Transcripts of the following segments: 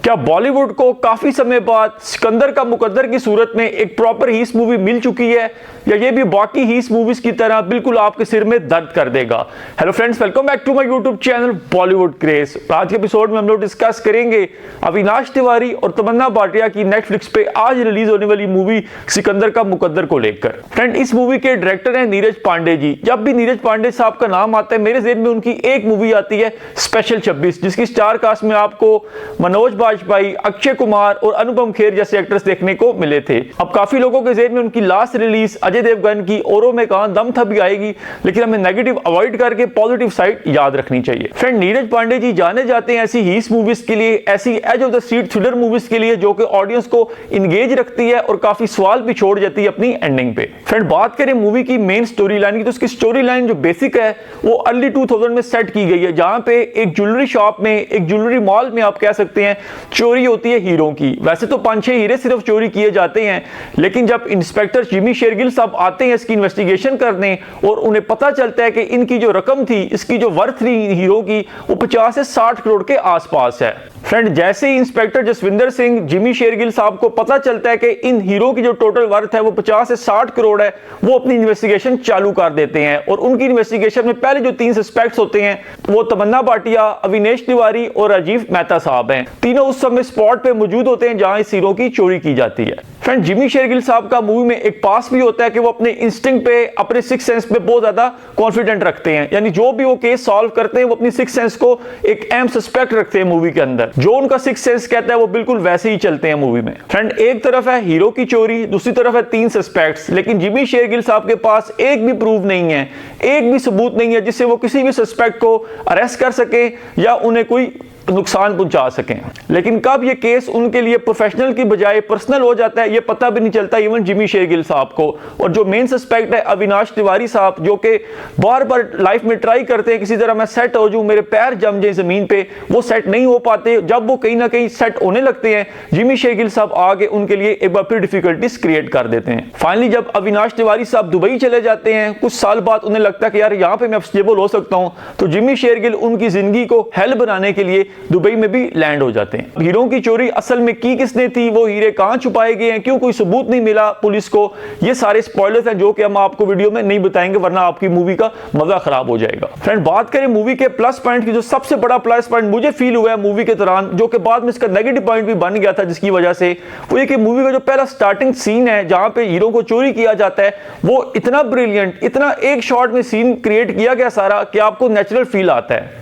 क्या बॉलीवुड को काफी समय बाद सिकंदर का मुकद्दर की सूरत में एक प्रॉपर हीस मूवी मिल चुकी है, या ये भी बाकी हीस मूवीज की तरह बिल्कुल आपके सिर में दर्द कर देगा? Hello friends, welcome back to my YouTube channel Bollywood craze. आज के एपिसोड में हम लोग डिस्कस करेंगे अविनाश तिवारी और तमन्ना भाटिया की नेटफ्लिक्स पे आज रिलीज होने वाली मूवी सिकंदर का मुकद्दर को लेकर। फ्रेंड, इस मूवी के डायरेक्टर हैं नीरज पांडे जी। जब भी नीरज पांडे साहब का नाम आता है मेरे ज़हन में उनकी एक मूवी आती है स्पेशल 26, जिसकी स्टार कास्ट में आपको मनोज बाजपेयी, अक्षय कुमार और अनुपम खेर जैसे एक्टर्स देखने को मिले थे। अब काफी लोगों के ज़हन में उनकी लास्ट रिलीज अजय देवगन की औरों में कहां दम था भी आएगी, लेकिन हमें नेगेटिव अवॉइड करके पॉजिटिव साइड याद रखनी चाहिए। फ्रेंड, नीरज पांडे जी जाने जाते हैं ऐसी हीस मूवीज के लिए, ऐसी edge of the seat thriller movies के लिए जो कि ऑडियंस को इंगेज रखती है और काफी सवाल भी छोड़ जाती है अपनी एंडिंग पे। फ्रेंड, बात करें मूवी की मेन स्टोरी लाइन की, तो उसकी स्टोरी लाइन जो बेसिक है वो अर्ली 2000 में सेट की गई है, जहां पे एक ज्वेलरी शॉप में, एक ज्वेलरी मॉल में आप कह सकते हैं, चोरी होती है हीरो की। वैसे तो 5-6 हीरे सिर्फ चोरी किए जाते हैं, लेकिन जब इंस्पेक्टर जिमी शेरगिल साहब आते हैं इसकी इन्वेस्टिगेशन करने और उन्हें पता चलता है कि इनकी जो रकम थी, इसकी जो वर्थ थी हीरो की, वो 50 से 60 करोड़ के आसपास है। फ्रेंड, जैसे ही इंस्पेक्टर जसविंदर सिंह जिमी शेरगिल साहब को पता चलता है कि इन हीरो की जो टोटल वर्थ है वो 50 से 60 करोड़ है, वो अपनी इन्वेस्टिगेशन चालू कर देते हैं। और उनकी इन्वेस्टिगेशन में पहले जो 3 सस्पेक्ट्स होते हैं वो तमन्ना भाटिया, अविनाश तिवारी और राजीव मेहता साहब हैं। तीनों उस समय स्पॉट पे मौजूद होते हैं जहां इस हीरो की चोरी की जाती है। फ्रेंड, जिमी शेरगिल साहब का मूवी में एक पास भी होता है कि वो अपने इंस्टिंक्ट पे, अपने सिक्स सेंस पे बहुत ज्यादा कॉन्फिडेंट रखते हैं, यानी जो भी वो केस सॉल्व करते हैं वो अपनी सिक्स सेंस को एक अहम सस्पेक्ट रखते हैं मूवी के अंदर। जो उनका सिक्स सेंस कहता है वो बिल्कुल वैसे ही चलते हैं मूवी में। फ्रेंड, एक तरफ है हीरो की चोरी, दूसरी तरफ है 3 सस्पेक्ट्स, लेकिन जिमी शेरगिल साहब के पास एक भी प्रूफ नहीं है, एक भी सबूत नहीं है जिससे वो किसी भी सस्पेक्ट को अरेस्ट कर सके या उन्हें कोई नुकसान पहुंचा सकें। लेकिन कब ये केस उनके लिए प्रोफेशनल की बजाय पर्सनल हो जाता है ये पता भी नहीं चलता इवन जिमी शेरगिल साहब को। और जो मेन सस्पेक्ट है अविनाश तिवारी साहब, जो कि बार बार लाइफ में ट्राई करते हैं किसी तरह मैं सेट हो जाऊं, मेरे पैर जम जाए जमीन पे, वो सेट नहीं हो पाते। जब वो कहीं ना कहीं सेट होने लगते हैं, जिमी शेरगिल साहब आगे उनके लिए एक बार फिर डिफिकल्टीज क्रिएट कर देते हैं। फाइनली जब अविनाश तिवारी साहब दुबई चले जाते हैं, कुछ साल बाद उन्हें लगता है कि यार यहाँ पे मैं स्टेबल हो सकता हूँ, तो जिमी शेरगिल उनकी जिंदगी को हेल बनाने के लिए दुबई में भी लैंड हो जाते हैं। हीरो की चोरी असल में की किसने थी, वो हीरे कहां छुपाए गए हैं, क्यों कोई सबूत नहीं मिला पुलिस को, ये सारे स्पॉयलर्स हैं जो कि हम आपको वीडियो में नहीं बताएंगे, वरना आपकी मूवी का मजा खराब हो जाएगा। फ्रेंड, बात करें मूवी के प्लस पॉइंट की, जो सबसे बड़ा प्लस पॉइंट मुझे फील हुआ है मूवी के दौरान, जो कि बाद में इसका नेगेटिव पॉइंट भी बन गया था जिसकी वजह से, वो ये कि मूवी का जो पहला स्टार्टिंग सीन है जहां पे हीरो को चोरी किया जाता है, वो इतना ब्रिलियंट, इतना एक शॉट में सीन क्रिएट किया गया सारा कि आपको नेचुरल फील आता है।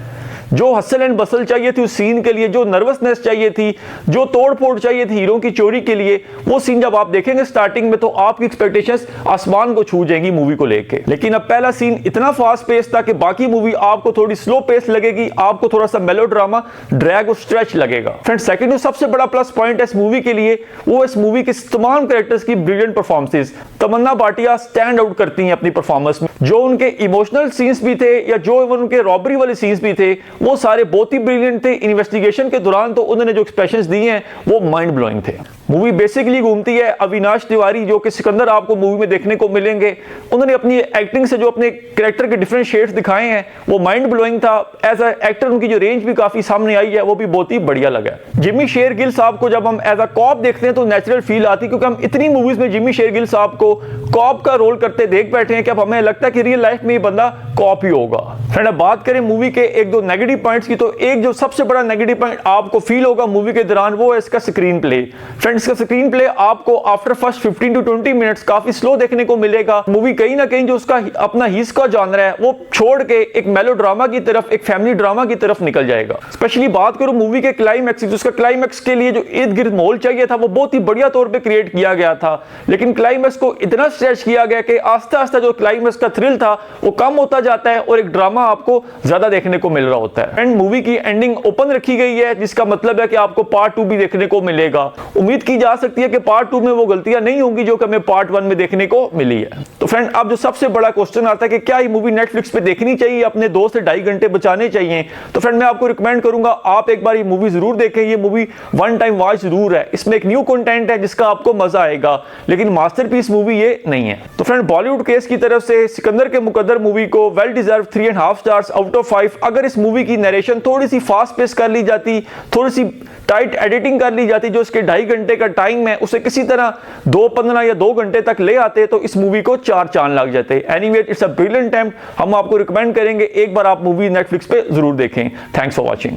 जो हसल एंड बसल चाहिए थी उस सीन के लिए, जो नर्वसनेस चाहिए थी, जो तोड़ फोड़ चाहिए थी हीरो की चोरी के लिए, वो सीन जब आप देखेंगे स्टार्टिंग में तो आपकी एक्सपेक्टेशंस आसमान को छू जाएंगी मूवी को लेके। लेकिन अब पहला सीन इतना फास्ट पेस था कि बाकी मूवी आपको थोड़ी स्लो पेस लगेगी, आपको थोड़ा सा मेलोड्रामा, ड्रैग और स्ट्रेच लगेगा। फ्रेंड, सेकंड जो सबसे बड़ा प्लस पॉइंट है इस मूवी के लिए, वो इस मूवी के तमाम कैरेक्टर्स की ब्रिलियंट परफॉर्मेंसेस। तमन्ना भाटिया स्टैंड आउट करती हैं अपनी परफॉर्मेंस में। जो उनके इमोशनल सीन्स भी थे या जो उनके रॉबरी वाले सीन्स भी थे, वो सारे बहुत ही ब्रिलियंट थे। इन्वेस्टिगेशन के दौरान तो उन्होंने जो एक्सप्रेशंस दिए हैं वो माइंड ब्लोइंग थे। मूवी बेसिकली घूमती है अविनाश तिवारी, जो कि सिकंदर आपको मूवी में देखने को मिलेंगे, उन्होंने अपनी एक्टिंग से जो अपने कैरेक्टर के डिफरेंट शेड्स दिखाए हैं वो माइंड ब्लोइंग था। एज अ एक्टर उनकी जो रेंज भी काफी सामने आई है वो भी बहुत ही बढ़िया लगा। जिमी शेरगिल साहब को जब हम एज अ कॉप देखते हैं तो नेचुरल फील आती, क्योंकि हम इतनी मूवीज में जिमी शेरगिल साहब को कॉप का रोल करते देख बैठे हैं कि अब हमें लगता है कि रियल लाइफ में ये बंदा कॉप ही होगा। फ्रेंड, अब बात करें मूवी के 1-2 नेगेटिव पॉइंट्स की, तो एक जो सबसे बड़ा नेगेटिव पॉइंट आपको फील होगा मूवी के दौरान वो है इसका स्क्रीन प्ले। फ्रेंड्स, का स्क्रीन प्ले आपको आफ्टर फर्स्ट 15 to 20 मिनट्स काफी स्लो देखने को मिलेगा। मूवी कहीं ना कहीं जो उसका अपना हीस का जॉनर है वो छोड़ के एक मेलोड्रामा की तरफ, एक फैमिली ड्रामा की तरफ निकल जाएगा। स्पेशली बात करूं मूवी के क्लाइमैक्स की, उसका क्लाइमैक्स के लिए जो इर्द गिर्द माहौल चाहिए था वो बहुत ही बढ़िया तौर पे क्रिएट किया गया था, लेकिन क्लाइमैक्स को इतना स्ट्रेच किया गया कि आस्ते आस्ते जो क्लाइमैक्स का थ्रिल था वो कम होता जाता है और एक ड्रामा आपको ज्यादा देखने को मिल रहा होता है। एंड मूवी की एंडिंग ओपन रखी गई है, जिसका मतलब है कि आपको पार्ट 2 भी देखने को मिलेगा। उम्मीद की जा सकती है कि पार्ट 2 में वो गलतियां नहीं होंगी जो कि हमें पार्ट 1 में देखने को मिली है। तो फ्रेंड, अब जो सबसे बड़ा क्वेश्चन आता है कि क्या ये मूवी नेटफ्लिक्स पे देखनी चाहिए, अपने 2 से 2.5 घंटे बचाने चाहिए, तो फ्रेंड मैं आपको रिकमेंड करूंगा आप एक बार ये मूवी जरूर देखें। ये मूवी वन टाइम वॉच जरूर है, इसमें एक न्यू कंटेंट है जिसका आपको मजा आएगा, लेकिन मास्टरपीस मूवी ये नहीं है। तो फ्रेंड, बॉलीवुड केस की तरफ से सिकंदर के मुकद्दर मूवी को well deserve 3.5 stars out of 5। अगर इस मूवी की नरेशन थोड़ी सी फास्ट पेस कर ली जाती, थोड़ी सी टाइट एडिटिंग कर ली जाती, जो इसके 2.5 घंटे का टाइम है उसे किसी तरह 2:15 या 2 घंटे तक ले आते, तो इस मूवी को 4 चांद लग जाते। Anyway it's a brilliant attempt. हम आपको रिकमेंड करेंगे एक बार आप मूवी नेटफ्लिक्स पे जरूर देखें। Thanks for watching.